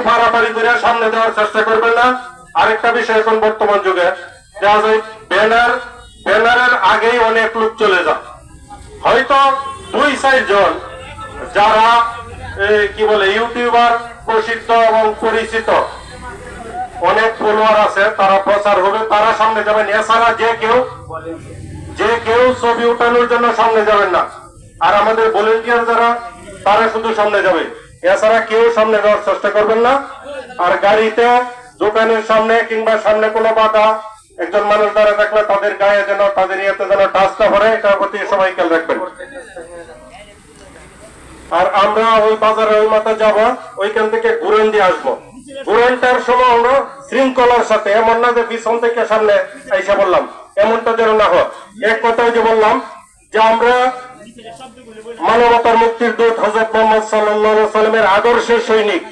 পারাপারি করে সামনে দেওয়ার চেষ্টা করবেন না। আরেকটা বিষয়, এখন বর্তমান যুগে দেখা যায় ব্যানারের আগেই অনেক লোক চলে যায়। হয়তো 2-4 জন যারা কি বলে ইউটিউবার, প্রসিদ্ধ এবং পরিচিত অনেক ফলোয়ার আছে, তারা প্রচার হবে, তারা সামনে যাবেন। এছাড়া যে কেউ ছবি উঠানোর জন্য সামনে যাবেন না। আর আমাদের ভলেন্টিয়ার যারা, তারা শুধু সামনে যাবে, এছাড়া কেউ সামনে যাওয়ার চেষ্টা করবেন না। আর গাড়িতে, দোকানের সামনে কিংবা সামনে কোনো বাধা, একজন মানুষ দ্বারা থাকলে তাদের গায়ে যেন, তাদের ইয়েতে যেন টাচ না পড়ে, এটার প্রতি সবাই খেয়াল রাখবেন। আর আমরা ওই বাজারে ওই মাথা যাবো, ওইখান থেকে ঘুরেন দিয়ে আসবো। ঘুরেনটার সময় আমরা শৃঙ্খলার সাথে, এমন না যে পিছন থেকে সামনে আইসা বললাম, এমনটা যেন না হয়। এক কথায় যে বললাম যে আমরা মানবতার মুক্তির দূত হযরত মুহাম্মদ সাল্লাল্লাহু আলাইহি ওয়াসাল্লামের আদর্শের সৈনিক।